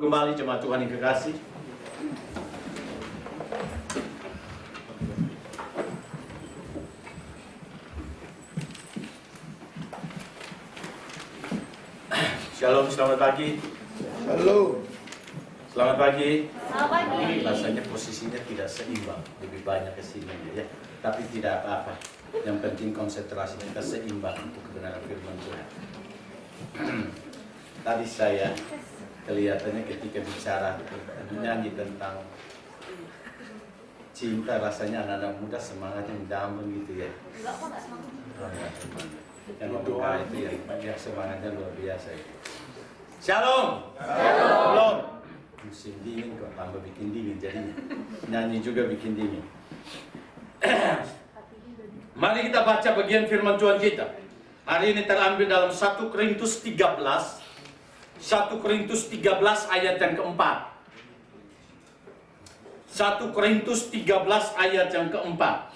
Kembali jemaat Tuhan yang kekasih. Shalom, selamat pagi. Halo. Selamat pagi. Selamat pagi. Rasanya posisinya tidak seimbang, lebih banyak ke sini ya. Tapi tidak apa-apa. Yang penting konsentrasi kita seimbang untuk kebenaran firman Tuhan. Tadi saya kelihatannya ketika bicara menyanyi tentang cinta, rasanya anak-anak muda semangatnya mendambung gitu ya. Enggak kok, enggak semangat. Yang doa itu yang semangatnya luar biasa itu. Shalom. Shalom. Belum. Musim dingin kok tambah bikin dingin jadinya. Nyanyi juga bikin dingin. Mari kita baca bagian firman Tuhan kita. Hari ini terambil dalam 1 Korintus 13. 1 Korintus 13 ayat yang keempat. 1 Korintus 13 ayat yang keempat.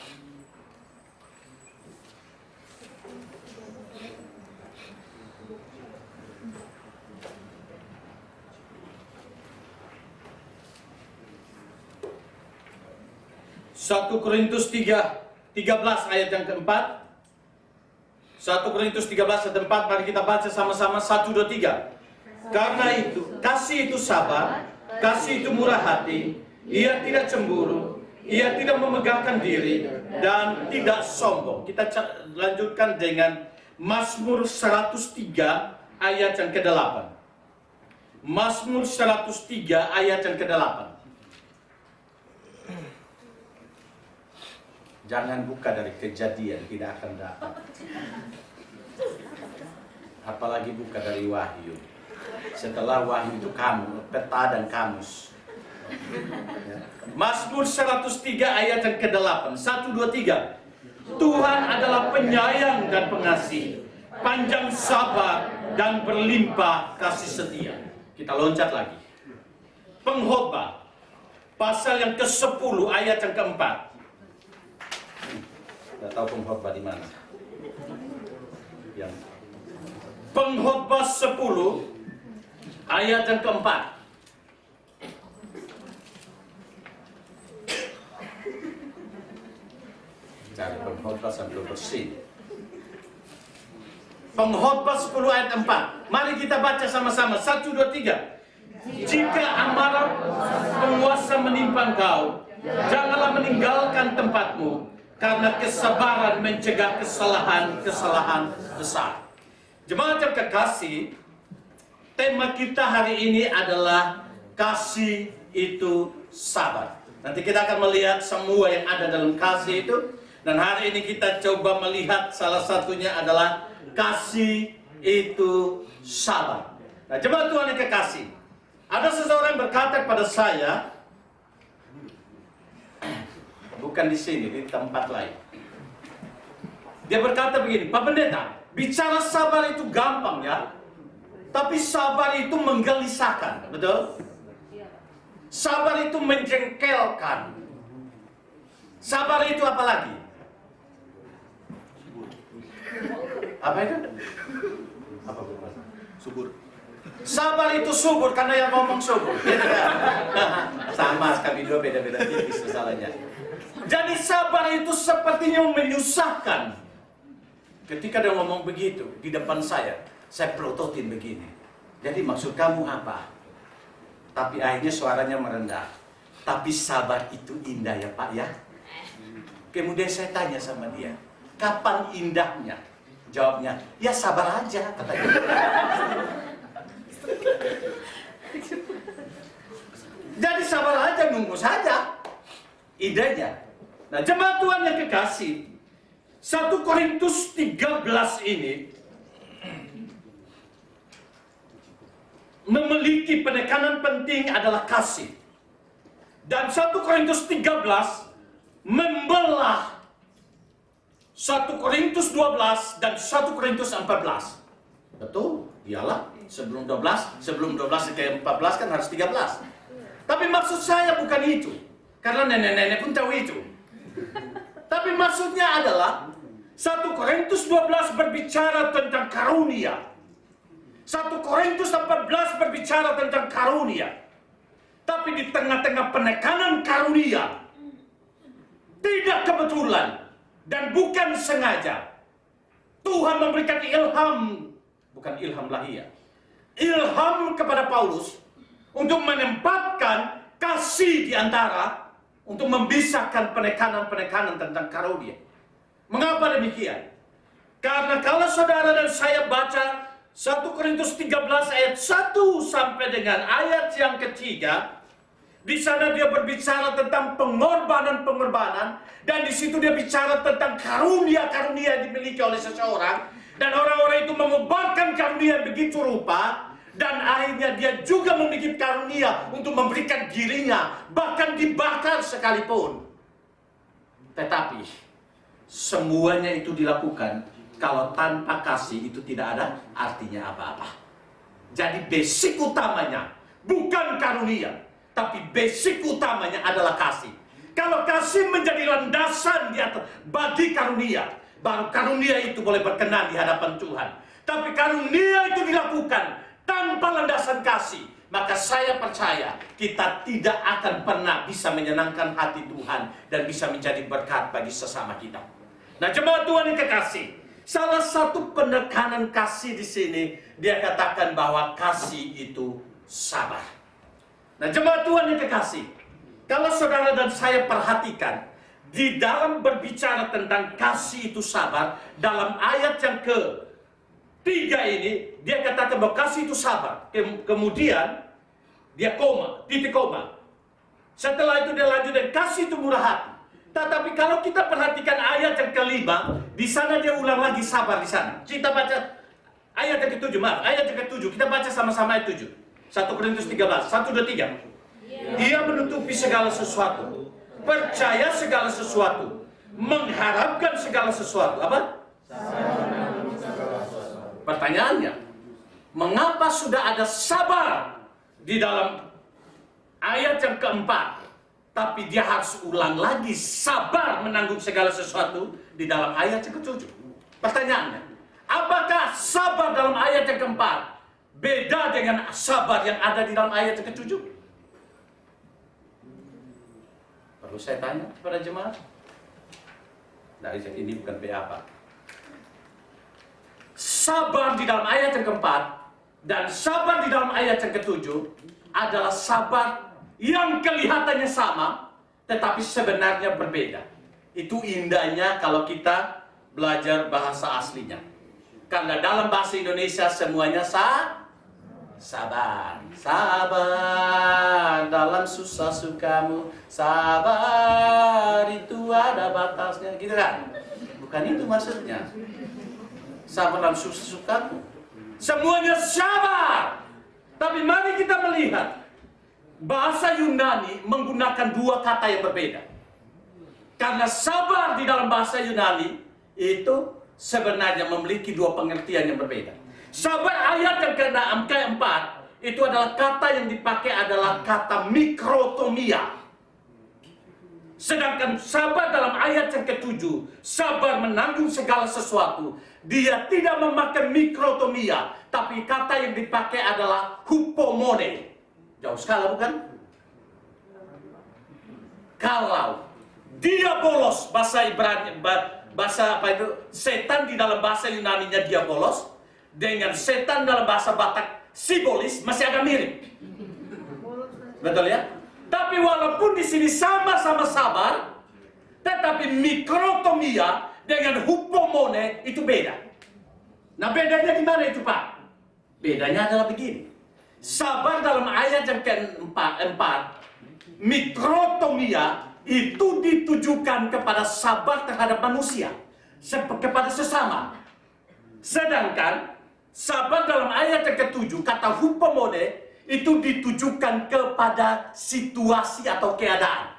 Satu Korintus 13 ayat yang keempat. 1 Korintus 13 ayat 4. Mari kita baca sama-sama 1, 2, 3. Karena itu, kasih itu sabar, kasih itu murah hati, ia tidak cemburu, ia tidak memegahkan diri, dan tidak sombong. Kita lanjutkan dengan Mazmur 103 ayat yang ke-8. Mazmur 103 ayat yang ke-8. Jangan buka dari Kejadian, tidak akan dapat. Apalagi buka dari Wahyu. Setelah Wahyu itu kamu, peta dan kamus. Mazmur 103 ayat yang ke-8. 1, 2, 3. Tuhan adalah penyayang dan pengasih, panjang sabar dan berlimpah kasih setia. Kita loncat lagi. Pengkhotbah pasal yang ke-10 ayat yang ke-4. Tidak tahu pengkhotbah di mana. Yang Pengkhotbah 10 ayat yang ke-4. Cari Pengkhotbah sambil bersih. Pengkhotbah 10 ayat 4. Mari kita baca sama-sama. 1, 2, 3. Jika amarah penguasa menimpa engkau, janganlah meninggalkan tempatmu, karena kesabaran mencegah kesalahan besar. Jemaat yang kekasih, tema kita hari ini adalah kasih itu sabar. Nanti kita akan melihat semua yang ada dalam kasih itu. Dan hari ini kita coba melihat salah satunya adalah kasih itu sabar. Nah, jemaat Tuhan yang kekasih, ada seseorang yang berkata kepada saya, bukan di sini, di tempat lain. Dia berkata begini, Pak Pendeta, bicara sabar itu gampang ya. Tapi sabar itu menggelisahkan, betul? Sabar itu menjengkelkan. Sabar itu apa lagi? Apa itu? Apa berarti? Subur. Sabar itu subur karena yang ngomong subur. Sama, kami dua beda-beda tipis masalahnya. Jadi sabar itu sepertinya menyusahkan. Ketika dia ngomong begitu di depan saya pelototin begini. Jadi maksud kamu apa? Tapi akhirnya suaranya merendah. Tapi sabar itu indah ya Pak ya. Kemudian saya tanya sama dia, kapan indahnya? Jawabnya, ya sabar aja katanya. Jadi sabar aja, nunggu saja. Idenya. Nah, jemaat Tuhan yang kekasih, 1 Korintus 13 ini memiliki penekanan penting adalah kasih. Dan 1 Korintus 13 membelah 1 Korintus 12 dan 1 Korintus 14. Betul? Iyalah, sebelum 12 ke 14 kan harus 13. Tapi maksud saya bukan itu. Karena nenek-nenek pun tahu itu. Tapi maksudnya adalah 1 Korintus 12 berbicara tentang karunia. 1 Korintus 14 berbicara tentang karunia. Tapi di tengah-tengah penekanan karunia, tidak kebetulan dan bukan sengaja, Tuhan memberikan ilham, bukan ilham lahir, ilham kepada Paulus untuk menempatkan kasih di antara, untuk memisahkan penekanan-penekanan tentang karunia. Mengapa demikian? Karena kalau saudara dan saya baca 1 Korintus 13 ayat 1 sampai dengan ayat yang ketiga, di sana dia berbicara tentang pengorbanan-pengorbanan, dan di situ dia bicara tentang karunia-karunia yang dimiliki oleh seseorang, dan orang-orang itu mengobarkan karunia yang begitu rupa, dan akhirnya dia juga memiliki karunia untuk memberikan dirinya, bahkan dibakar sekalipun. Tetapi semuanya itu dilakukan kalau tanpa kasih itu tidak ada artinya apa-apa. Jadi basic utamanya bukan karunia, tapi basic utamanya adalah kasih. Kalau kasih menjadi landasan di atas bagi karunia, baru karunia itu boleh berkenan di hadapan Tuhan. Tapi karunia itu dilakukan tanpa landasan kasih, maka saya percaya kita tidak akan pernah bisa menyenangkan hati Tuhan dan bisa menjadi berkat bagi sesama kita. Nah, jemaat Tuhan yang kekasih, salah satu penekanan kasih di sini, dia katakan bahwa kasih itu sabar. Nah, jemaat Tuhan yang kekasih, kalau saudara dan saya perhatikan, di dalam berbicara tentang kasih itu sabar, dalam ayat yang ke-3 ini, dia katakan bahwa kasih itu sabar. Kemudian, dia koma, titik koma. Setelah itu dia lanjut, dan kasih itu murah hati. Tetapi kalau kita perhatikan ayat yang ke-5, di sana dia ulang lagi sabar di sana. Kita baca ayat yang ke-7, ayat yang ke-7. Kita baca sama-sama ayat 7. 1 Korintus 13, 1, 2, 3. Dia menutupi segala sesuatu, percaya segala sesuatu, mengharapkan segala sesuatu. Apa? Pertanyaannya, mengapa sudah ada sabar di dalam ayat yang ke-4? Tapi dia harus ulang lagi sabar menanggung segala sesuatu di dalam ayat yang ke-7. Pertanyaannya, apakah sabar dalam ayat yang ke-4 beda dengan sabar yang ada di dalam ayat yang ke-7? Perlu saya tanya kepada jemaat? Dari ini bukan PA, Pak. Sabar di dalam ayat yang ke-4 dan sabar di dalam ayat yang ke-7 adalah sabar yang kelihatannya sama, tetapi sebenarnya berbeda. Itu indahnya kalau kita belajar bahasa aslinya. Karena dalam bahasa Indonesia semuanya sabar. Sabar dalam susah sukamu, sabar itu ada batasnya, gitu kan? Bukan itu maksudnya. Sabar dalam susah sukamu, semuanya sabar. Tapi mari kita melihat bahasa Yunani menggunakan dua kata yang berbeda. Karena sabar di dalam bahasa Yunani itu sebenarnya memiliki dua pengertian yang berbeda. Sabar ayat yang ke-4 itu adalah kata yang dipakai adalah kata mikrotomia. Sedangkan sabar dalam ayat yang ke-7, sabar menanggung segala sesuatu, dia tidak memakai mikrotomia, tapi kata yang dipakai adalah hupomone. Jauh sekali bukan? Kalau diabolos, bahasa Ibrani, bahasa apa itu? Setan di dalam bahasa Yunani-nya diabolos, dengan setan dalam bahasa Batak sibolis masih agak mirip. Betul ya? Tapi walaupun di sini sama-sama sabar, tetapi mikrotomia dengan hupomone itu beda. Nah, bedanya di mana itu, Pak? Bedanya adalah begini. Sabar dalam ayat yang ke-4, mikrotomia itu ditujukan kepada sabar terhadap manusia, kepada sesama. Sedangkan sabar dalam ayat yang ke-7, kata hupomone, itu ditujukan kepada situasi atau keadaan.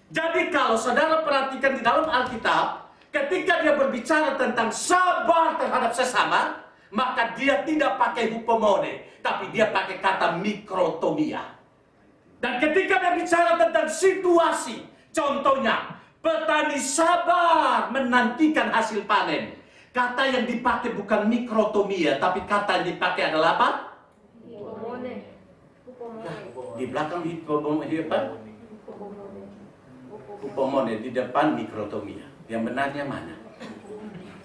Jadi kalau saudara perhatikan di dalam Alkitab, ketika dia berbicara tentang sabar terhadap sesama, maka dia tidak pakai hupomone, tapi dia pakai kata mikrotomia. Dan ketika dia bicara tentang situasi, contohnya, petani sabar menantikan hasil panen. Kata yang dipakai bukan mikrotomia, tapi kata yang dipakai adalah apa? Di belakang hipomone, di depan mikrotomia. Yang benarnya mana?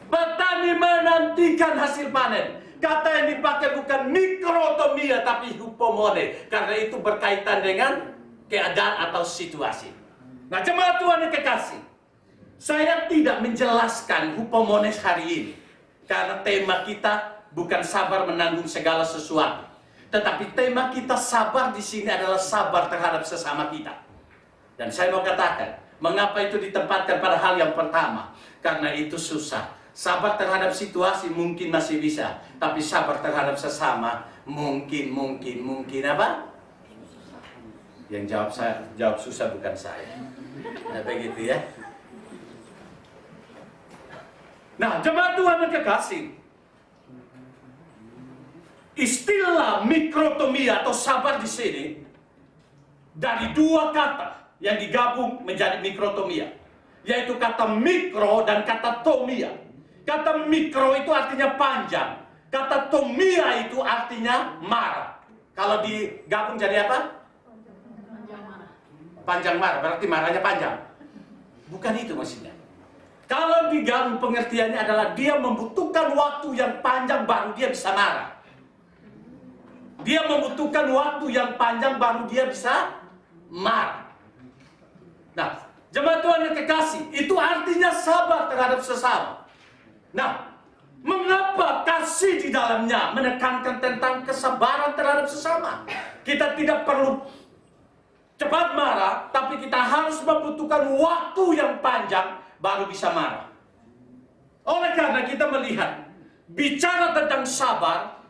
Petani menantikan hasil panen. Kata yang dipakai bukan mikrotomia tapi hipomone, karena itu berkaitan dengan keadaan atau situasi. Nah, jemaat Tuhan yang kekasih, saya tidak menjelaskan hipomone hari ini karena tema kita bukan sabar menanggung segala sesuatu, tetapi tema kita sabar di sini adalah sabar terhadap sesama kita. Dan saya mau katakan, mengapa itu ditempatkan pada hal yang pertama? Karena itu susah. Sabar terhadap situasi mungkin masih bisa, tapi sabar terhadap sesama mungkin apa? Yang jawab susah bukan saya. Nah, begitu ya. Nah, jemaat Tuhan yang kekasih, istilah mikrotomia atau sabar di sini dari dua kata yang digabung menjadi mikrotomia, yaitu kata mikro dan kata tomia. Kata mikro itu artinya panjang, kata tomia itu artinya marah. Kalau digabung jadi apa? Panjang marah, berarti marahnya panjang. Bukan itu maksudnya. Kalau digabung pengertiannya adalah dia membutuhkan waktu yang panjang baru dia bisa marah. Dia membutuhkan waktu yang panjang baru dia bisa marah. Nah, jemaat Tuhan yang kekasih, itu artinya sabar terhadap sesama. Nah, mengapa kasih di dalamnya menekankan tentang kesabaran terhadap sesama? Kita tidak perlu cepat marah, tapi kita harus membutuhkan waktu yang panjang baru bisa marah. Oleh karena kita melihat, bicara tentang sabar,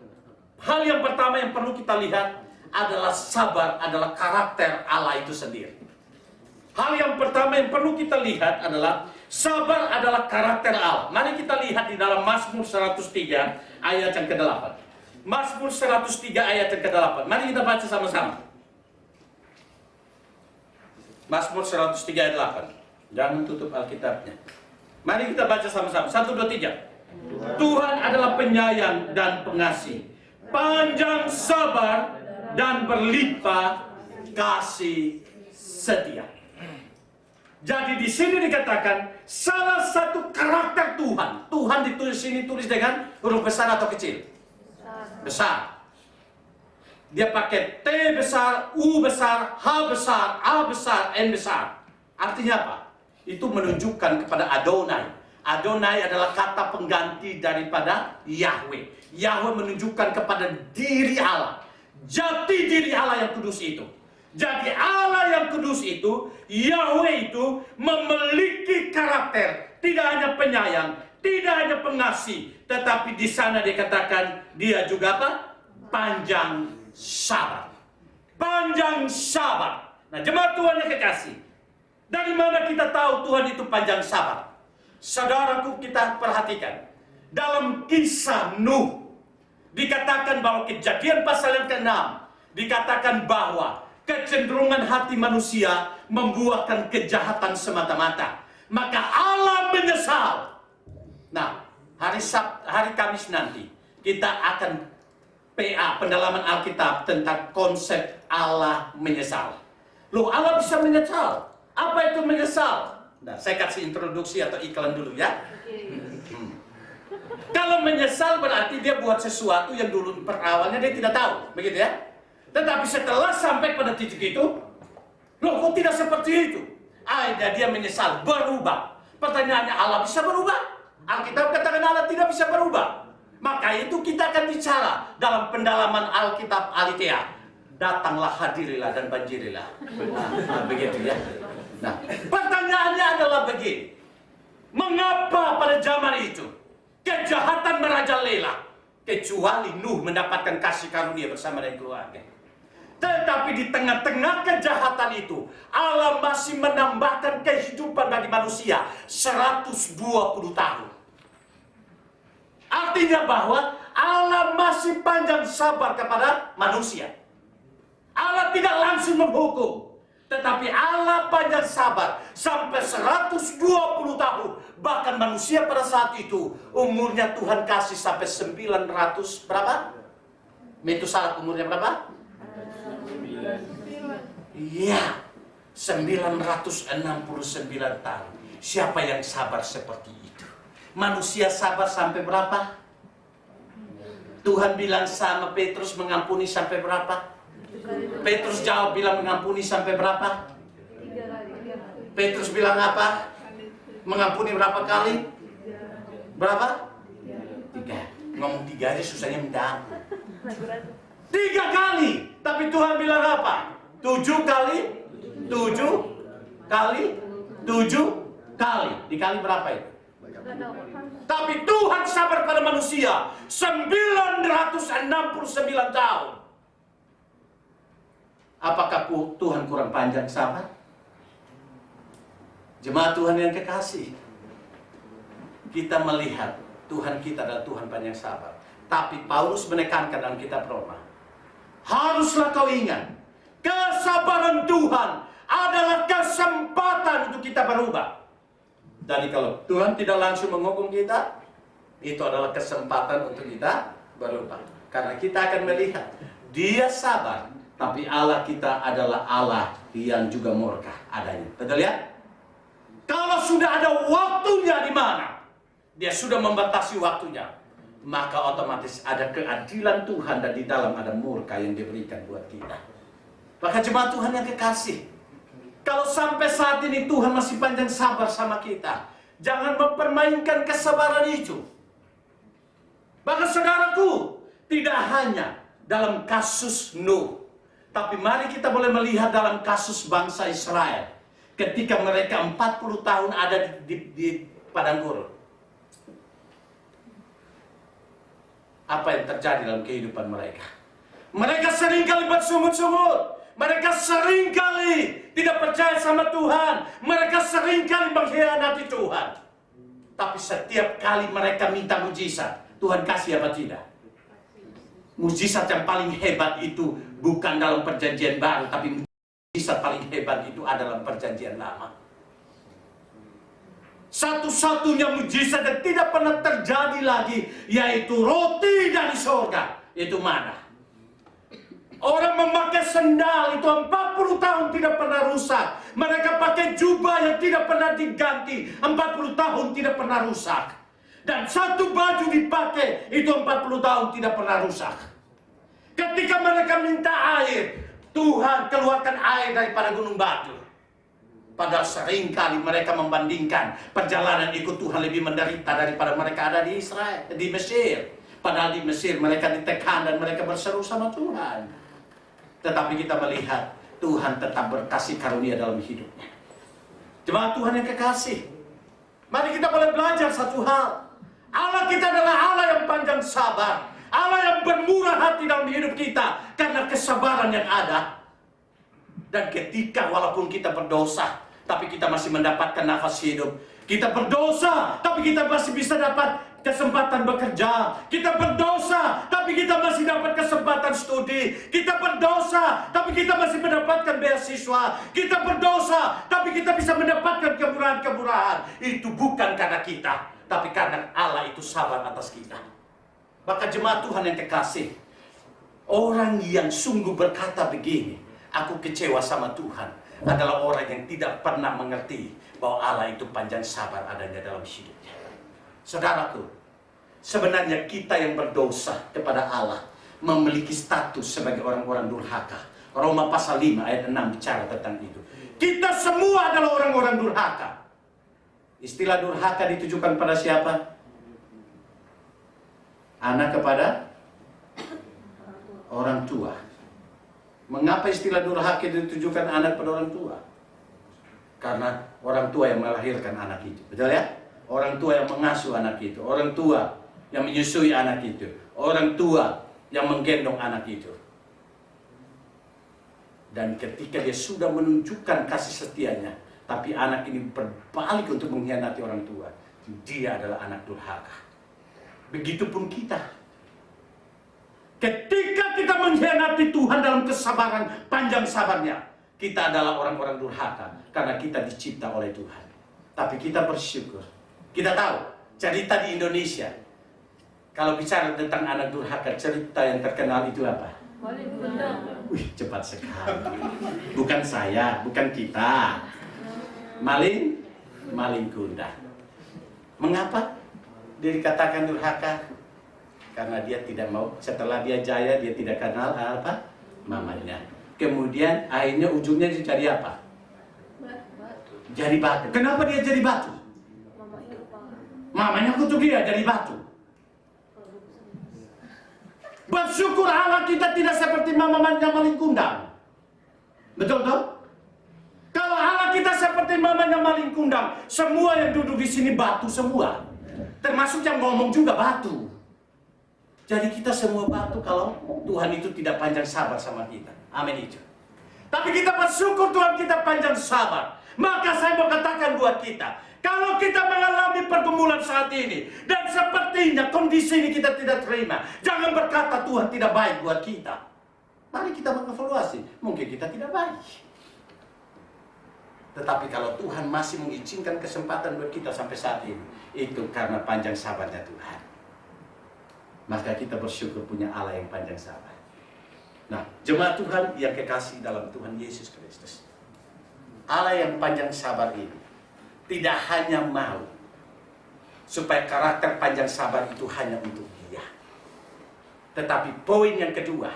hal yang pertama yang perlu kita lihat adalah sabar adalah karakter Allah itu sendiri. Hal yang pertama yang perlu kita lihat adalah sabar adalah karakter Allah. Mari kita lihat di dalam Mazmur 103 ayat yang ke-8. Mazmur 103 ayat yang ke-8. Mari kita baca sama-sama. Mazmur 103 ayat 8. Jangan tutup Alkitabnya. Mari kita baca sama-sama. 1, 2, 3. Tuhan adalah penyayang dan pengasih, panjang sabar dan berlimpah kasih setia. Jadi di sini dikatakan salah satu karakter Tuhan. Tuhan ditulis sini tulis dengan huruf besar atau kecil? Besar. Dia pakai T besar, U besar, H besar, A besar, N besar. Artinya apa? Itu menunjukkan kepada Adonai. Adonai adalah kata pengganti daripada Yahweh. Yahweh menunjukkan kepada diri Allah. Jati diri Allah yang kudus itu. Jadi Allah yang kudus itu, Yahweh itu memiliki karakter. Tidak hanya penyayang, tidak hanya pengasih, tetapi di sana dikatakan dia juga apa? Panjang sabar. Panjang sabar. Nah, jemaat Tuhan yang kekasih, dari mana kita tahu Tuhan itu panjang sabar? Saudaraku, kita perhatikan. Dalam kisah Nuh, dikatakan bahwa Kejadian pasal yang ke-6, dikatakan bahwa kecenderungan hati manusia membuahkan kejahatan semata-mata. Maka Allah menyesal. Nah, hari Kamis nanti kita akan PA, pendalaman Alkitab tentang konsep Allah menyesal. Loh, Allah bisa menyesal. Apa itu menyesal? Nah, saya kasih introduksi atau iklan dulu ya. Kalau menyesal berarti dia buat sesuatu yang dulu awalnya dia tidak tahu, begitu ya. Tetapi setelah sampai pada titik itu, loh kok tidak seperti itu? Dia menyesal, berubah. Pertanyaannya, Allah bisa berubah? Alkitab katakan Allah tidak bisa berubah. Maka itu kita akan bicara dalam pendalaman Alkitab Aletheia. Datanglah, hadirilah, dan banjirilah. Nah, begitu ya. Nah, pertanyaannya adalah begini. Mengapa pada zaman itu kejahatan merajalela? Kecuali Nuh mendapatkan kasih karunia bersama dengan keluarga. Tetapi di tengah-tengah kejahatan itu, Allah masih menambahkan kehidupan bagi manusia 120 tahun. Artinya bahwa Allah masih panjang sabar kepada manusia. Allah tidak langsung menghukum. Tetapi Allah panjang sabar sampai 120 tahun. Bahkan manusia pada saat itu umurnya Tuhan kasih sampai 900 berapa? Metusalah umurnya berapa? Iya, 969 tahun. Siapa yang sabar seperti itu? Manusia sabar sampai berapa? Tuhan bilang sama Petrus mengampuni sampai berapa? Petrus jawab bilang mengampuni sampai berapa? 3 kali. Petrus bilang apa? Mengampuni berapa kali? Berapa? 3. Ngomong 3 aja susahnya minta ampun. 3 kali. Tapi Tuhan bilang apa? 7 kali? 7 kali? 7 kali. Dikali berapa itu? Tapi Tuhan sabar pada manusia 969 tahun. Apakah Tuhan kurang panjang sabar? Jemaat Tuhan yang kekasih, kita melihat Tuhan kita adalah Tuhan panjang sabar. Tapi Paulus menekankan dalam kitab Roma, haruslah kau ingat, kesabaran Tuhan adalah kesempatan untuk kita berubah. Jadi kalau Tuhan tidak langsung menghukum kita, itu adalah kesempatan untuk kita berubah. Karena kita akan melihat, Dia sabar, tapi Allah kita adalah Allah yang juga murka adanya. Betul ya? Kalau sudah ada waktunya di mana Dia sudah membatasi waktunya, maka otomatis ada keadilan Tuhan dan di dalam ada murka yang diberikan buat kita. Maka jemaat Tuhan yang kekasih, kalau sampai saat ini Tuhan masih panjang sabar sama kita, jangan mempermainkan kesabaran itu. Bahkan saudaraku, tidak hanya dalam kasus Nuh, tapi mari kita boleh melihat dalam kasus bangsa Israel. Ketika mereka 40 tahun ada di padang gurun. Apa yang terjadi dalam kehidupan mereka? Mereka seringkali bersungut-sungut. Mereka seringkali tidak percaya sama Tuhan. Mereka seringkali mengkhianati Tuhan. Tapi setiap kali mereka minta mujizat, Tuhan kasih apa tidak? Mujizat yang paling hebat itu bukan dalam perjanjian baru, tapi mujizat paling hebat itu adalah perjanjian lama. Satu-satunya mujizat yang tidak pernah terjadi lagi, yaitu roti dari surga. Itu mana? Orang memakai sendal itu 40 tahun tidak pernah rusak. Mereka pakai jubah yang tidak pernah diganti, 40 tahun tidak pernah rusak. Dan satu baju dipakai itu 40 tahun tidak pernah rusak. Ketika mereka minta air, Tuhan keluarkan air daripada gunung batu. Padahal seringkali mereka membandingkan perjalanan ikut Tuhan lebih menderita daripada mereka ada di Israel, di Mesir. Padahal di Mesir mereka ditekan dan mereka berseru sama Tuhan. Tetapi kita melihat Tuhan tetap berkasih karunia dalam hidupnya. Jemaat Tuhan yang kekasih, mari kita boleh belajar satu hal. Allah kita adalah Allah yang panjang sabar, Allah yang bermurah hati dalam hidup kita karena kesabaran yang ada. Dan ketika walaupun kita berdosa, tapi kita masih mendapatkan nafas hidup. Kita berdosa, tapi kita masih bisa dapat kesempatan bekerja. Kita berdosa, tapi kita masih dapat kesempatan studi. Kita berdosa, tapi kita masih mendapatkan beasiswa. Kita berdosa, tapi kita bisa mendapatkan kemurahan-kemurahan. Itu bukan karena kita, tapi karena Allah itu sabar atas kita. Maka jemaat Tuhan yang kekasih, orang yang sungguh berkata begini, aku kecewa sama Tuhan, adalah orang yang tidak pernah mengerti bahwa Allah itu panjang sabar adanya dalam hidupnya. Saudaraku, sebenarnya kita yang berdosa kepada Allah memiliki status sebagai orang-orang durhaka. Roma pasal 5 ayat 6 bicara tentang itu. Kita semua adalah orang-orang durhaka. Istilah durhaka ditujukan pada siapa? Anak kepada orang tua. Mengapa istilah durhaka ditujukan anak pada orang tua? Karena orang tua yang melahirkan anak itu. Betul ya? Orang tua yang mengasuh anak itu. Orang tua yang menyusui anak itu. Orang tua yang menggendong anak itu. Dan ketika dia sudah menunjukkan kasih setianya, tapi anak ini berbalik untuk mengkhianati orang tua, dia adalah anak durhaka. Begitupun kita. Ketika kita mengkhianati Tuhan dalam kesabaran panjang sabarnya, kita adalah orang-orang durhaka karena kita dicipta oleh Tuhan. Tapi kita bersyukur. Kita tahu cerita di Indonesia. Kalau bicara tentang anak durhaka, cerita yang terkenal itu apa? Maling kundang. Wih, cepat sekali. Bukan saya, bukan kita. Maling kundang. Mengapa dia dikatakan durhaka? Karena dia tidak mau, setelah dia jaya, dia tidak kenal apa? Mamanya. Kemudian akhirnya ujungnya dia jadi apa? Jadi batu. Kenapa dia jadi batu? Mamanya kutuk dia jadi batu. Bersyukur Allah kita tidak seperti mamanya maling kundang. Betul toh? Kalau Allah kita seperti mamanya maling kundang, semua yang duduk di sini batu semua. Termasuk yang ngomong juga batu. Jadi kita semua batu kalau Tuhan itu tidak panjang sabar sama kita. Amin itu. Tapi kita bersyukur Tuhan kita panjang sabar. Maka saya mau katakan buat kita, kalau kita mengalami pergumulan saat ini, dan sepertinya kondisi ini kita tidak terima, jangan berkata Tuhan tidak baik buat kita. Mari kita mengevaluasi, mungkin kita tidak baik. Tetapi kalau Tuhan masih mengizinkan kesempatan buat kita sampai saat ini, itu karena panjang sabarnya Tuhan. Maka kita bersyukur punya Allah yang panjang sabar. Nah, jemaat Tuhan yang kekasih dalam Tuhan Yesus Kristus, Allah yang panjang sabar ini tidak hanya mau supaya karakter panjang sabar itu hanya untuk dia. Tetapi poin yang kedua,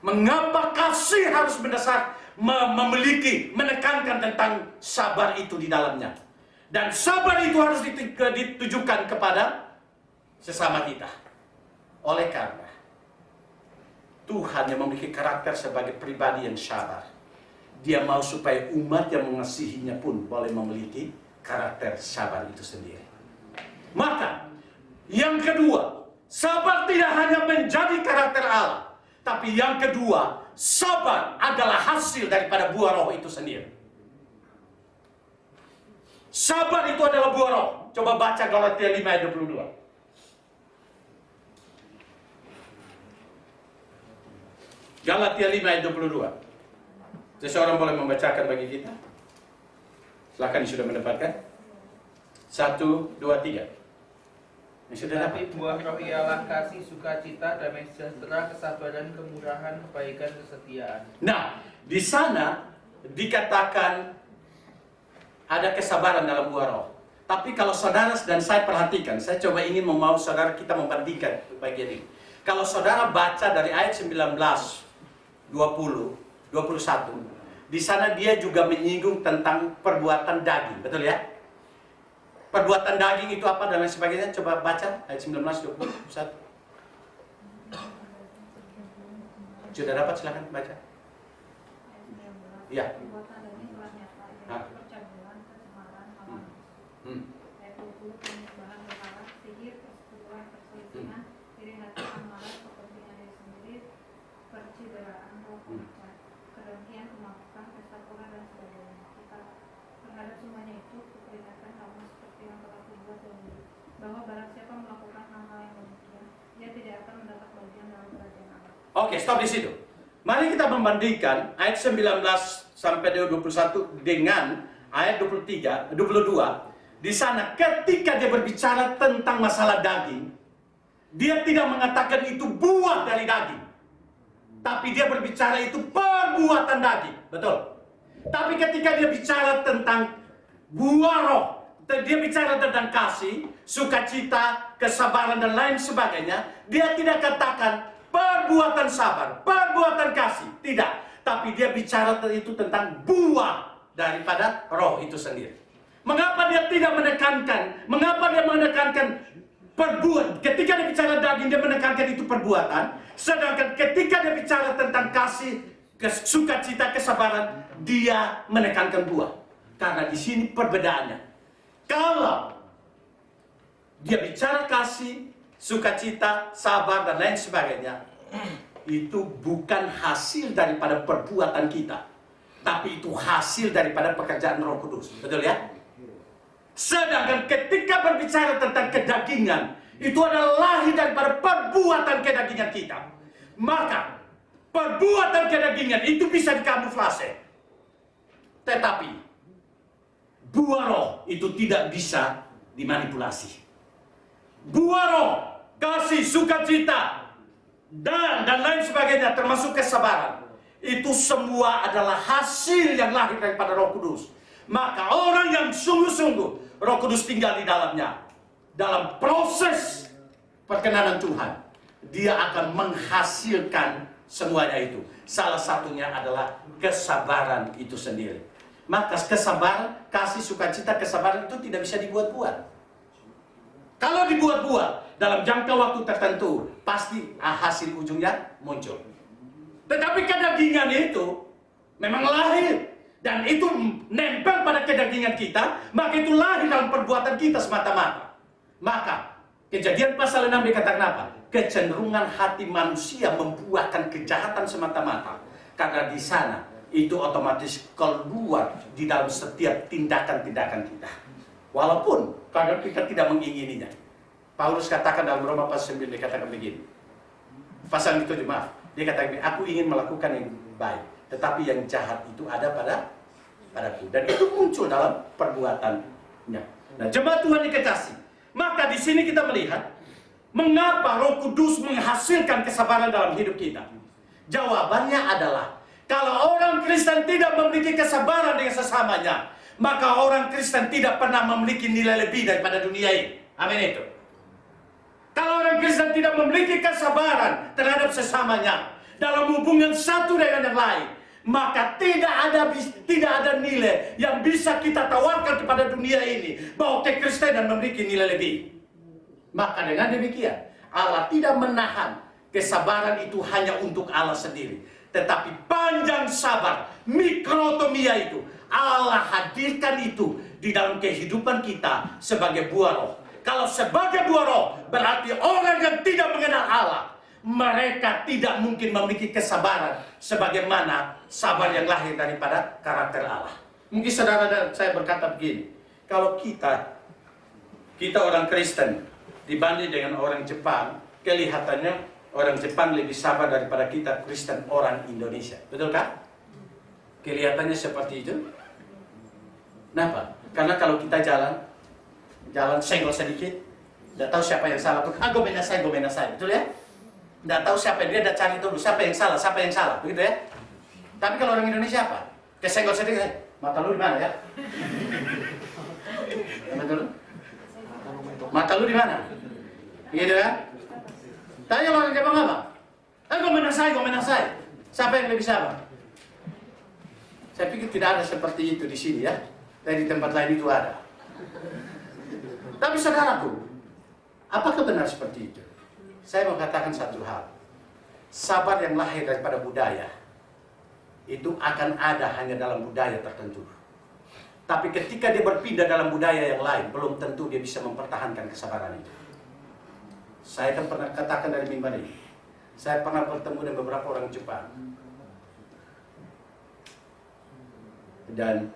mengapa kasih harus mendasar memiliki, menekankan tentang sabar itu di dalamnya. Dan sabar itu harus ditujukan kepada sesama kita. Oleh karena Tuhan yang memiliki karakter sebagai pribadi yang sabar, Dia mau supaya umat yang mengasihinya pun boleh memiliki karakter sabar itu sendiri. Maka, yang kedua, sabar tidak hanya menjadi karakter Allah, tapi yang kedua, sabar adalah hasil daripada buah roh itu sendiri. Sabar itu adalah buah roh. Coba baca Galatia 5 ayat 22. Galatia 5 ayat 22. Seseorang boleh membacakan bagi kita? Silakan, sudah mendapatkan? 1, 2, 3. Tapi buah roh ialah kasih, sukacita, damai sejahtera, kesabaran, kemurahan, kebaikan, kesetiaan. Nah, di sana dikatakan ada kesabaran dalam buah roh. Tapi kalau saudara dan saya perhatikan, saya coba ingin mau saudara kita membandingkan bagian ini. Kalau saudara baca dari ayat 19, 20, 21, di sana dia juga menyinggung tentang perbuatan daging, betul ya? Perbuatan daging itu apa dan lain sebagainya. Coba baca ayat 19, 21. Sudah dapat, silakan baca. Iya. Kedengkian, kemarahan, pesta-pora dan sebagainya. Kita terhadap semuanya itu kuperingatkan kamu seperti yang telah kubuat dahulu, bahwa barang siapa melakukan hal-hal yang demikian, dia tidak akan mendapat bagian dalam kerajaan Allah. Oke, stop di situ. Mari kita membandingkan ayat 19 sampai 21 dengan ayat 23, 22. Di sana ketika dia berbicara tentang masalah daging, dia tidak mengatakan itu buah dari daging. Tapi dia berbicara itu perbuatan daging, betul. Tapi ketika dia bicara tentang buah roh, dia bicara tentang kasih, sukacita, kesabaran dan lain sebagainya, dia tidak katakan perbuatan sabar, perbuatan kasih, tidak. Tapi dia bicara itu tentang buah daripada roh itu sendiri. Mengapa dia tidak menekankan? Mengapa dia menekankan perbuatan? Ketika dia bicara daging, dia menekankan itu perbuatan. Sedangkan ketika dia bicara tentang kasih, sukacita, kesabaran, dia menekankan buah. Karena di sini perbedaannya. Kalau dia bicara kasih, sukacita, sabar, dan lain sebagainya, itu bukan hasil daripada perbuatan kita, tapi itu hasil daripada pekerjaan Roh Kudus. Betul ya? Sedangkan ketika berbicara tentang kedagingan, itu adalah lahir daripada perbuatan kedagingan kita. Maka perbuatan kedagingan itu bisa dikamuflase. Tetapi buah roh itu tidak bisa dimanipulasi. Buah roh, kasih, sukacita, dan lain sebagainya, termasuk kesabaran, itu semua adalah hasil yang lahir daripada Roh Kudus. Maka orang yang sungguh-sungguh Roh Kudus tinggal di dalamnya, dalam proses perkenanan Tuhan, dia akan menghasilkan semuanya itu. Salah satunya adalah kesabaran itu sendiri. Maka kesabaran, kasih, sukacita, kesabaran itu tidak bisa dibuat-buat. Kalau dibuat-buat dalam jangka waktu tertentu, pasti hasil ujungnya muncul. Tetapi kedagingan itu memang lahir, dan itu nempel pada kedagingan kita, maka itu lahir dalam perbuatan kita semata-mata. Maka Kejadian pasal 6 dikatakan apa? Kecenderungan hati manusia membuahkan kejahatan semata-mata. Karena di sana itu otomatis keluar di dalam setiap tindakan-tindakan kita. Walaupun kadang kita tidak mengingininya. Paulus katakan dalam Roma pasal 9, dia katakan begini. Pasal 7, maaf. Dia katakan, aku ingin melakukan yang baik, tetapi yang jahat itu ada padaku. Dan itu muncul dalam perbuatannya. Nah, jemaat Tuhan dikasih. Maka di sini kita melihat mengapa Roh Kudus menghasilkan kesabaran dalam hidup kita. Jawabannya adalah kalau orang Kristen tidak memiliki kesabaran dengan sesamanya, maka orang Kristen tidak pernah memiliki nilai lebih daripada dunia ini. Amin itu. Kalau orang Kristen tidak memiliki kesabaran terhadap sesamanya dalam hubungan satu dengan yang lain, maka tidak ada nilai yang bisa kita tawarkan kepada dunia ini bahwa kekristenan memiliki nilai lebih. Maka dengan demikian, Allah tidak menahan kesabaran itu hanya untuk Allah sendiri, tetapi panjang sabar, mikrotomia itu Allah hadirkan itu di dalam kehidupan kita sebagai buah roh. Kalau sebagai buah roh, berarti orang yang tidak mengenal Allah, mereka tidak mungkin memiliki kesabaran sebagaimana sabar yang lahir daripada karakter Allah. Mungkin saudara dan saya berkata begini, kalau kita orang Kristen dibanding dengan orang Jepang, kelihatannya orang Jepang lebih sabar daripada kita Kristen orang Indonesia. Betul kan? Kelihatannya seperti itu. Kenapa? Karena kalau kita jalan senggol sedikit, tidak tahu siapa yang salah. Gomenasai, betul ya? Tidak tahu siapa dia, tidak cari dulu siapa yang salah, begitu ya? Tapi kalau orang Indonesia apa? Kesenggol sedikit, mata lu di mana ya? Betul? Mata lu di mana? Begitu ya? Tanya orang Jepang apa? Gomenasai. Siapa yang lebih sabar? Saya pikir tidak ada seperti itu di sini ya. Tapi di tempat lain itu ada. Tapi saudaraku, apakah benar seperti itu? Saya mau katakan satu hal. Sabar yang lahir daripada budaya itu akan ada hanya dalam budaya tertentu. Tapi ketika dia berpindah dalam budaya yang lain, belum tentu dia bisa mempertahankan kesabaran itu. Saya kan pernah katakan dari minggu ini, saya pernah bertemu dengan beberapa orang Jepang. Dan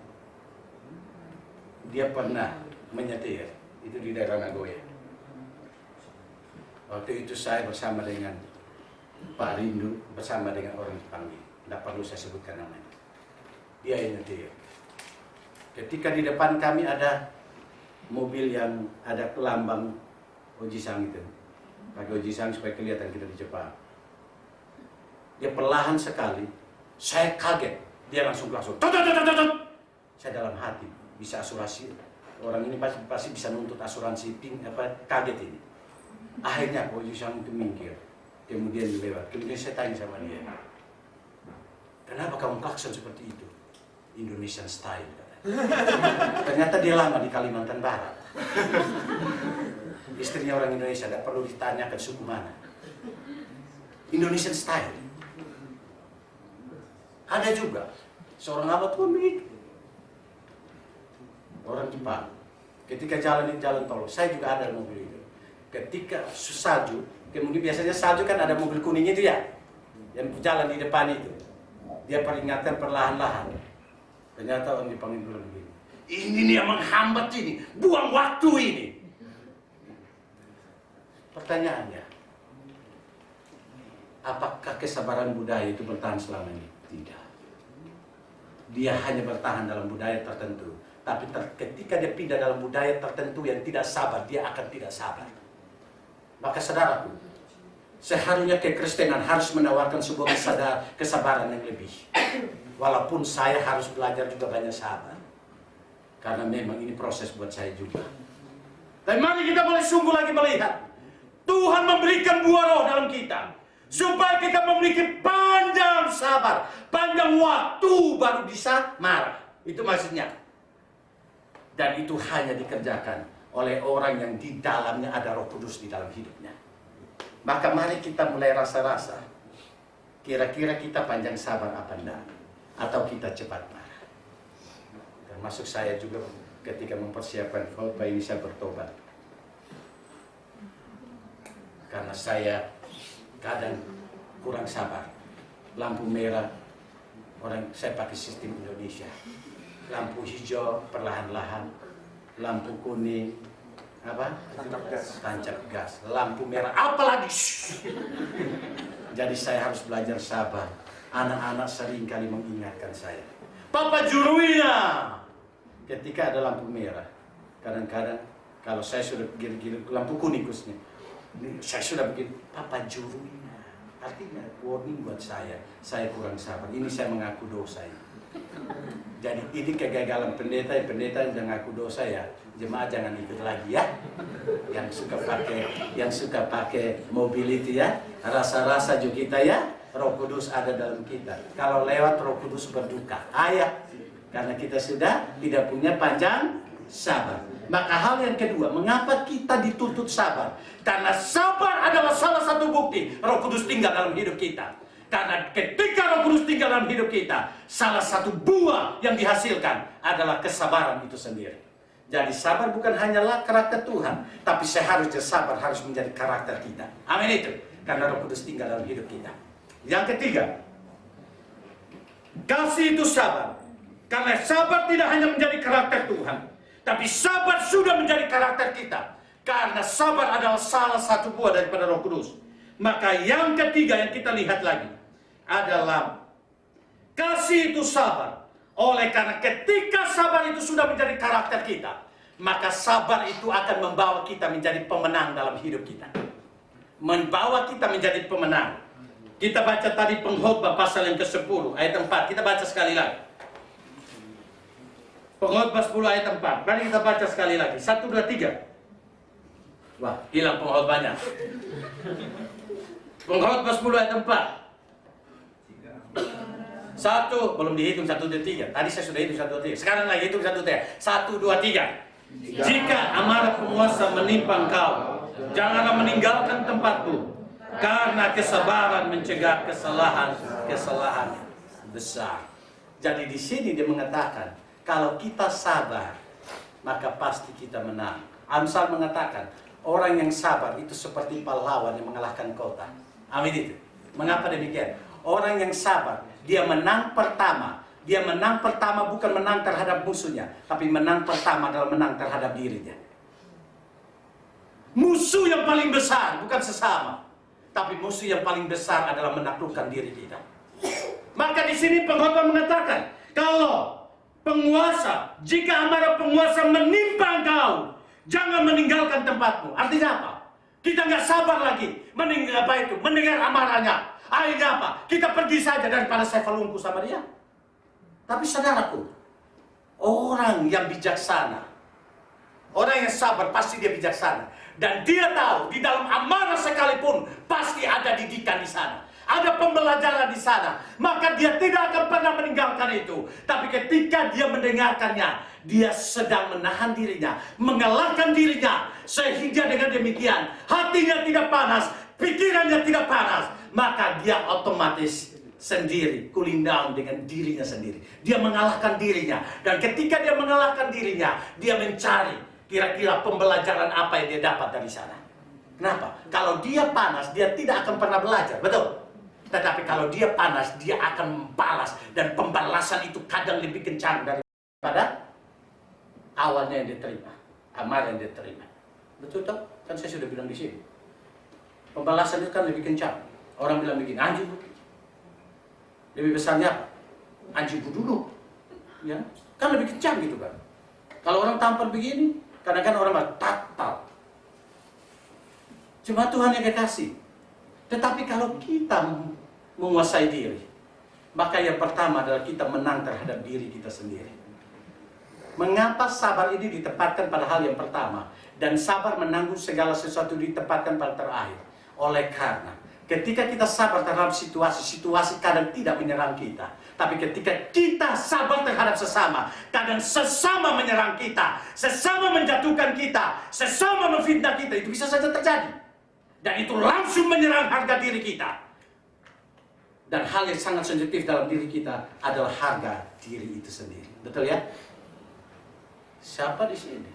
dia pernah menyetir, itu di daerah Nagoya. Waktu itu saya bersama dengan Pak Rindu, bersama dengan orang Jepang ini. Tidak perlu saya sebutkan namanya. Dia yang nyetir. Ketika di depan kami ada mobil yang ada lambang Ojisang itu. Pakai Ojisang supaya kelihatan kita di Jepang. Dia perlahan sekali, saya kaget. Dia langsung. Saya dalam hati, bisa asuransi. Orang ini pasti bisa nuntut asuransi kaget ini. Akhirnya Ojisang itu minggir. Kemudian lewat. Kemudian saya tanya sama dia, kenapa kamu klakson seperti itu? Indonesian style, katanya. Ternyata dia lama di Kalimantan Barat. Istrinya orang Indonesia, tidak perlu ditanyakan suku mana. Indonesian style. Ada juga seorang abad pun begitu. Orang Jepang, ketika jalan tol, saya juga ada mobil itu. Ketika salju, kemudian biasanya salju kan ada mobil kuning itu ya, yang jalan di depan itu. Dia peringatkan perlahan-lahan. Ternyata orang Jepang itu begini. Ini nih yang menghambat ini, buang waktu ini. Pertanyaannya, apakah kesabaran budaya itu bertahan selama ini? Tidak. dia hanya bertahan dalam budaya tertentu. Tapi ketika dia pindah dalam budaya tertentu yang tidak sabar, dia akan tidak sabar. Maka saudaraku, seharusnya kekristenan harus menawarkan sebuah kesabaran yang lebih. Walaupun saya harus belajar juga banyak sabar. Karena memang ini proses buat saya juga. Dan mari kita boleh sungguh lagi melihat. Tuhan memberikan buah roh dalam kita. Supaya kita memiliki panjang sabar. Panjang waktu baru bisa marah. Itu maksudnya. Dan itu hanya dikerjakan oleh orang yang di dalamnya ada Roh Kudus di dalam hidupnya. Maka mari kita mulai rasa-rasa. Kira-kira kita panjang sabar apa enggak? Atau kita cepat marah? Termasuk saya juga ketika mempersiapkan khotbah ini saya bertobat. Karena saya kadang kurang sabar. Lampu merah, saya pakai sistem Indonesia. Lampu hijau perlahan-lahan, lampu kuning tancap gas, lampu merah apalagi. Jadi saya harus belajar sabar. Anak-anak sering kali mengingatkan saya, Papa Juruina, ketika ada lampu merah. Kadang-kadang kalau saya sudah gila-gila lampu kuning khususnya, saya sudah bikin Papa Juruina. Artinya warning buat saya kurang sabar. Ini saya mengaku dosa ini. Jadi ini kegagalan pendeta yang mengaku dosa ya. Jemaah jangan ikut lagi ya. Yang suka pakai mobil itu ya. Rasa-rasa juga kita ya. Roh Kudus ada dalam kita. Kalau lewat Roh Kudus berduka. Ayah. Karena kita sudah tidak punya panjang sabar. Maka hal yang kedua, mengapa kita dituntut sabar? Karena sabar adalah salah satu bukti Roh Kudus tinggal dalam hidup kita. Karena ketika Roh Kudus tinggal dalam hidup kita, salah satu buah yang dihasilkan adalah kesabaran itu sendiri. Jadi sabar bukan hanyalah karakter Tuhan, tapi seharusnya sabar harus menjadi karakter kita. Amin itu. Karena Roh Kudus tinggal dalam hidup kita. Yang ketiga, kasih itu sabar. Karena sabar tidak hanya menjadi karakter Tuhan, tapi sabar sudah menjadi karakter kita. Karena sabar adalah salah satu buah daripada Roh Kudus. Maka yang ketiga yang kita lihat lagi adalah kasih itu sabar. Oleh karena ketika sabar itu sudah menjadi karakter kita, maka sabar itu akan membawa kita menjadi pemenang dalam hidup kita. Membawa kita menjadi pemenang. Kita baca tadi Pengkhotbah pasal yang ke-10 ayat 4. Kita baca sekali lagi. Pengkhotbah 10 ayat 4. Mari kita baca sekali lagi. 1, 2, 3. Wah, hilang pengkhotbahnya. Pengkhotbah 10 ayat 4. 1, belum dihitung 1, 2, 3. Tadi saya sudah hitung 1, 2, 3. Sekarang lagi hitung 1, 2, 3. 1, 2, 3. Jika amarah penguasa menimpa engkau, janganlah meninggalkan tempatmu. Karena kesabaran mencegah kesalahan besar. Jadi di sini dia mengatakan, kalau kita sabar, maka pasti kita menang. Amsal mengatakan, orang yang sabar itu seperti pahlawan yang mengalahkan kota. Amin itu. Mengapa demikian? Orang yang sabar, dia menang pertama. Dia menang pertama bukan menang terhadap musuhnya, tapi menang pertama adalah menang terhadap dirinya. Musuh yang paling besar bukan sesama, tapi musuh yang paling besar adalah menaklukkan diri kita. Maka di sini pengkhotbah mengatakan, kalau penguasa, jika amarah penguasa menimpa engkau, jangan meninggalkan tempatmu. Artinya apa? Kita nggak sabar lagi mendengar amarahnya. Akhirnya apa? Kita pergi saja daripada saya felungku sama dia. Tapi saudaraku, orang yang bijaksana, orang yang sabar pasti dia bijaksana. Dan dia tahu di dalam amarah sekalipun pasti ada didikan di sana. Ada pembelajaran di sana. Maka dia tidak akan pernah meninggalkan itu. Tapi ketika dia mendengarkannya, dia sedang menahan dirinya, mengalahkan dirinya. Sehingga dengan demikian, hatinya tidak panas, pikirannya tidak panas. Maka dia otomatis sendiri, cooling down dengan dirinya sendiri. Dia mengalahkan dirinya. Dan ketika dia mengalahkan dirinya, dia mencari kira-kira pembelajaran apa yang dia dapat dari sana. Kenapa? Kalau dia panas, dia tidak akan pernah belajar. Betul? Tetapi kalau dia panas, dia akan membalas. Dan pembalasan itu kadang lebih kencang daripada awalnya yang diterima. Amarah yang diterima. Betul toh? Kan saya sudah bilang di sini. Pembalasan itu kan lebih kencang. Orang bilang begini, anjing lebih besarnya apa? Anjing dulu. Ya, kan lebih kencang gitu kan. Kalau orang tampar begini, kadang-kadang orang tatal. Cuma Tuhan yang kekasih. Tetapi kalau kita menguasai diri, maka yang pertama adalah kita menang terhadap diri kita sendiri. Mengapa sabar ini ditempatkan pada hal yang pertama, dan sabar menanggung segala sesuatu ditempatkan pada terakhir? Oleh karena ketika kita sabar terhadap situasi kadang tidak menyerang kita. Tapi ketika kita sabar terhadap sesama, kadang sesama menyerang kita, sesama menjatuhkan kita, sesama memfitnah kita, itu bisa saja terjadi. Dan itu langsung menyerang harga diri kita. Dan hal yang sangat sensitif dalam diri kita adalah harga diri itu sendiri. Betul ya? Siapa di sini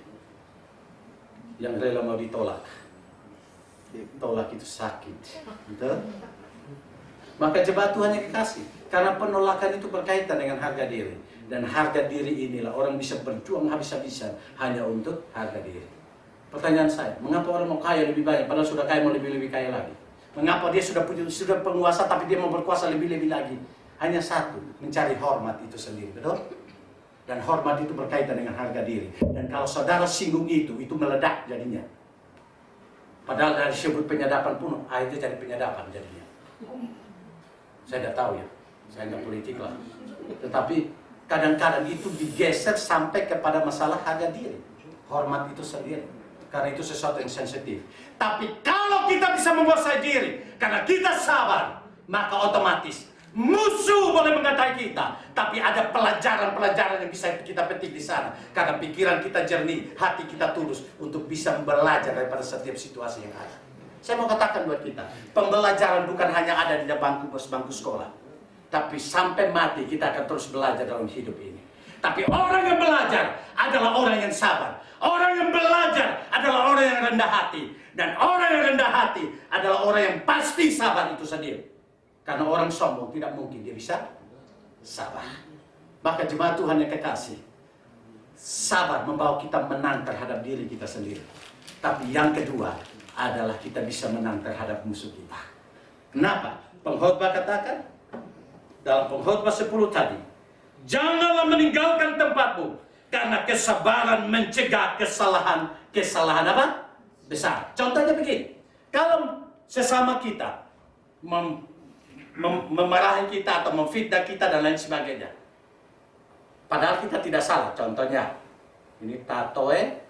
yang rela mau ditolak? Tolak itu sakit. Betul? Maka jemaat Tuhan yang kekasih, karena penolakan itu berkaitan dengan harga diri. Dan harga diri inilah orang bisa berjuang habis-habisan hanya untuk harga diri. Pertanyaan saya, mengapa orang mau kaya lebih banyak padahal sudah kaya mau lebih kaya lagi? Mengapa dia sudah penguasa tapi dia mau berkuasa lebih lagi? Hanya satu, mencari hormat itu sendiri. Betul? Dan hormat itu berkaitan dengan harga diri. Dan kalau saudara singgung itu meledak jadinya. Padahal dari sebut penyadapan pun, itu jadi penyadapan jadinya. Saya tidak tahu ya, saya nggak politik lah. Tetapi kadang-kadang itu digeser sampai kepada masalah harga diri. Hormat itu sendiri. Karena itu sesuatu yang sensitif. Tapi kalau kita bisa menguasai diri, karena kita sabar, maka otomatis musuh boleh mengatai kita, tapi ada pelajaran-pelajaran yang bisa kita petik di sana. Karena pikiran kita jernih, hati kita tulus untuk bisa belajar daripada setiap situasi yang ada. Saya mau katakan buat kita, pembelajaran bukan hanya ada di bangku sekolah, tapi sampai mati kita akan terus belajar dalam hidup ini. Tapi orang yang belajar adalah orang yang sabar. Orang yang belajar adalah orang yang rendah hati. Dan orang yang rendah hati adalah orang yang pasti sabar itu sendiri. Karena orang sombong tidak mungkin dia bisa sabar. Maka jemaat Tuhan yang kekasih, sabar membawa kita menang terhadap diri kita sendiri. Tapi yang kedua adalah kita bisa menang terhadap musuh kita. Kenapa? Pengkhotbah katakan dalam Pengkhotbah 10 tadi, janganlah meninggalkan tempatmu, karena kesabaran mencegah kesalahan apa? Besar. Contohnya begini, kalau sesama kita memarahi kita atau memfitnah kita dan lain sebagainya, padahal kita tidak salah. Contohnya, ini tatoe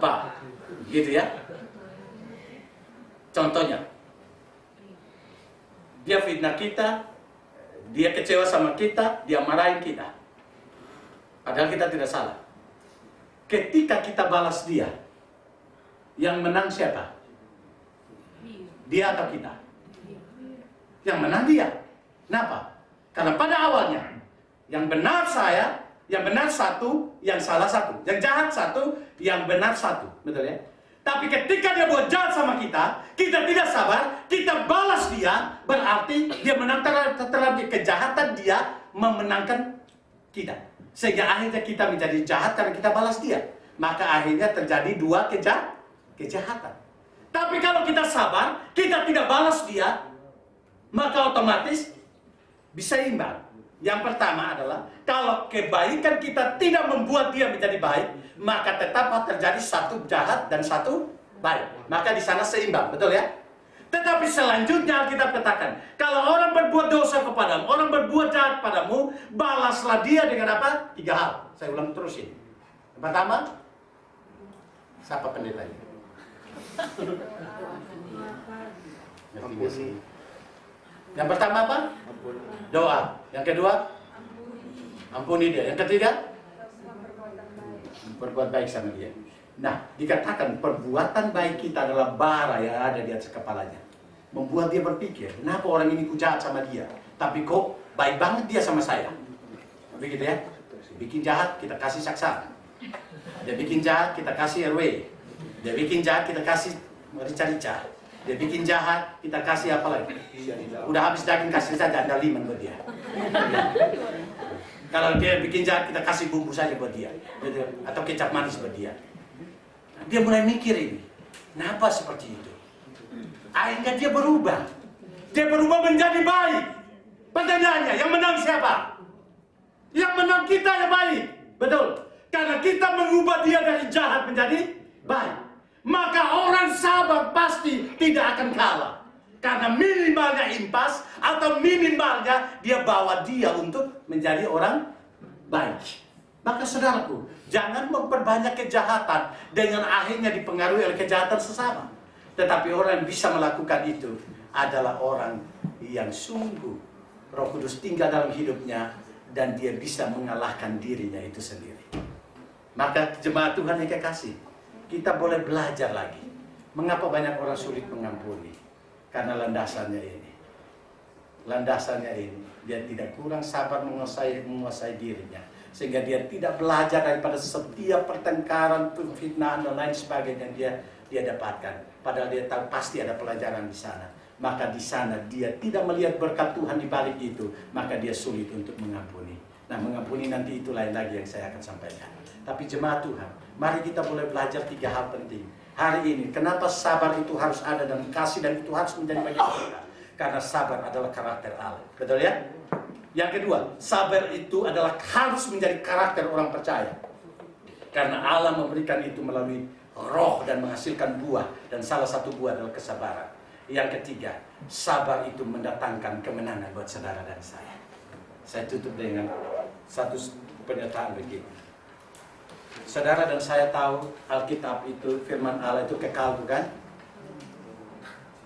pak, gitu ya. Contohnya, dia fitnah kita, dia kecewa sama kita, dia marahin kita. Padahal kita tidak salah. Ketika kita balas dia, yang menang siapa? Dia atau kita? Yang menang dia. Kenapa? Karena pada awalnya, yang benar saya, yang benar satu, yang salah satu. Yang jahat satu, yang benar satu. Betul ya? Tapi ketika dia buat jahat sama kita tidak sabar, kita balas dia, berarti dia menang terhadap kejahatan dia memenangkan kita. Sehingga akhirnya kita menjadi jahat karena kita balas dia. Maka akhirnya terjadi dua kejahatan. Tapi kalau kita sabar, kita tidak balas dia, maka otomatis bisa imbang. Yang pertama adalah, kalau kebaikan kita tidak membuat dia menjadi baik, maka tetap terjadi satu jahat dan satu baik. Maka di sana seimbang, betul ya? Tetapi selanjutnya kita katakan, kalau orang berbuat dosa kepadamu, orang berbuat jahat padamu, balaslah dia dengan apa? 3 hal. Saya ulang terusin. Yang pertama, siapa pendetanya? Yang pertama apa? Doa. Yang kedua? Ampuni dia. Yang ketiga? Berbuat baik sama dia. Nah, dikatakan perbuatan baik kita adalah bara yang ada di atas kepalanya. Membuat dia berpikir, kenapa orang ini ku jahat sama dia, tapi kok baik banget dia sama saya. Begitu ya? Bikin jahat, kita kasih saksaan. Dia bikin jahat, kita kasih RW. Dia bikin jahat, kita kasih rica-rica. Dia bikin jahat, kita kasih apa lagi? Udah habis daging, kasih saja andaliman buat dia. Kalau dia bikin jahat, kita kasih bumbu saja buat dia. Atau kecap manis buat dia. Dia mulai mikir ini, kenapa seperti itu? Akhirnya dia berubah. Dia berubah menjadi baik. Pertanyaannya, yang menang siapa? Yang menang kita yang baik. Betul. Karena kita mengubah dia dari jahat menjadi baik. Maka orang sabar pasti tidak akan kalah. Karena minimalnya impas atau minimalnya dia bawa dia untuk menjadi orang baik. Maka saudaraku, jangan memperbanyak kejahatan dengan akhirnya dipengaruhi oleh kejahatan sesama. Tetapi orang yang bisa melakukan itu adalah orang yang sungguh Roh Kudus tinggal dalam hidupnya dan dia bisa mengalahkan dirinya itu sendiri. Maka jemaat Tuhan yang kekasih, kita boleh belajar lagi. Mengapa banyak orang sulit mengampuni? Karena landasannya ini. Landasannya ini. Dia tidak kurang sabar menguasai dirinya. Sehingga dia tidak belajar daripada setiap pertengkaran, fitnah dan lain sebagainya yang dia dapatkan. Padahal dia tahu pasti ada pelajaran di sana. Maka di sana dia tidak melihat berkat Tuhan di balik itu. Maka dia sulit untuk mengampuni. Nah, mengampuni nanti itu lain lagi yang saya akan sampaikan. Tapi jemaat Tuhan, mari kita boleh belajar 3 hal penting. Hari ini, kenapa sabar itu harus ada dan kasih dan itu harus menjadi bagian kita? Karena sabar adalah karakter Allah. Betul ya? Yang kedua, sabar itu adalah harus menjadi karakter orang percaya. Karena Allah memberikan itu melalui roh dan menghasilkan buah. Dan salah satu buah adalah kesabaran. Yang ketiga, sabar itu mendatangkan kemenangan buat saudara dan saya. Saya tutup dengan satu pernyataan begini. Saudara dan saya tahu Alkitab itu, firman Allah itu kekal, bukan?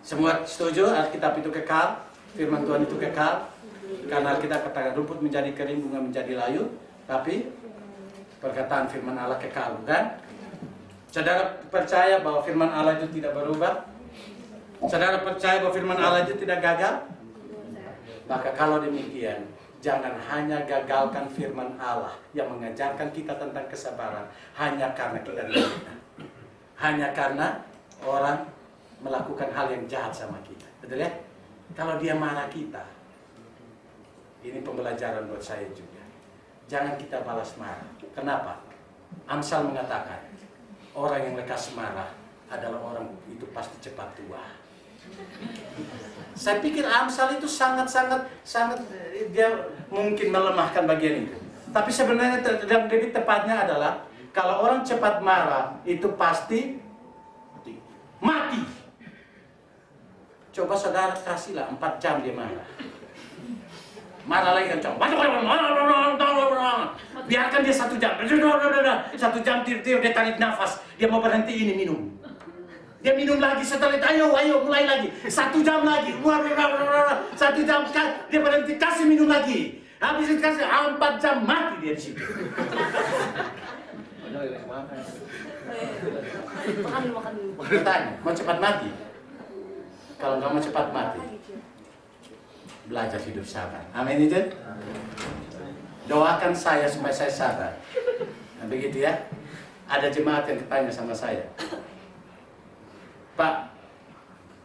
Semua setuju Alkitab itu kekal? Firman Tuhan itu kekal? Karena Alkitab katakan rumput menjadi kering, bunga menjadi layu. Tapi perkataan firman Allah kekal, bukan? Saudara percaya bahwa firman Allah itu tidak berubah? Saudara percaya bahwa firman Allah itu tidak gagal? Maka kalau demikian, jangan hanya gagalkan firman Allah yang mengajarkan kita tentang kesabaran hanya karena kita dihina. Hanya karena orang melakukan hal yang jahat sama kita. Betul ya? Kalau dia marah kita, ini pembelajaran buat saya juga. Jangan kita balas marah. Kenapa? Amsal mengatakan, orang yang lekas marah adalah orang itu pasti cepat tua. Saya pikir Amsal itu sangat dia mungkin melemahkan bagian itu. Tapi sebenarnya lebih tepatnya adalah kalau orang cepat marah itu pasti mati. Coba saudara kasihlah 4 jam dia marah. Marah lagi kencang. Biarkan dia 1 jam. 1 jam tir-tir dia tarik nafas. Dia mau berhenti ini minum. Dia minum lagi setelah itu, ayo mulai lagi. 1 jam lagi. 1 jam dia berhenti kasih minum lagi. Habis itu kasih 4 jam mati dia di situ. Makan dulu. Bertanya, mau cepat mati? Kalau nggak mau cepat mati, belajar hidup sabar. Amin itu. Doakan saya supaya saya sabar. Nah, begitu ya. Ada jemaat yang bertanya sama saya, Pak,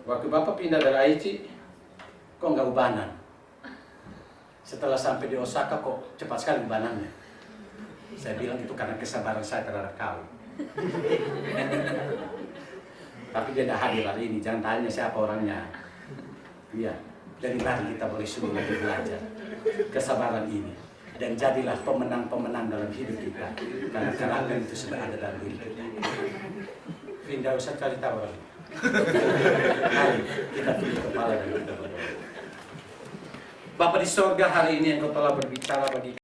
waktu Bapak pindah dari Aichi, kok nggak ubanan? Setelah sampai di Osaka, kok cepat sekali ubanannya? Saya bilang itu karena kesabaran saya terhadap kau. Tapi dia tidak hadir hari ini, jangan tanya siapa orangnya. Iya, dari mari kita boleh sungguh lagi belajar kesabaran ini. Dan jadilah pemenang-pemenang dalam hidup kita. Karena karakter itu sudah ada dalam diri kita. Tidak usah cari tahu lagi. Mari kita tunduk kepala dan kita berdoa. Bapa di sorga, hari ini Engkau telah berbicara bagi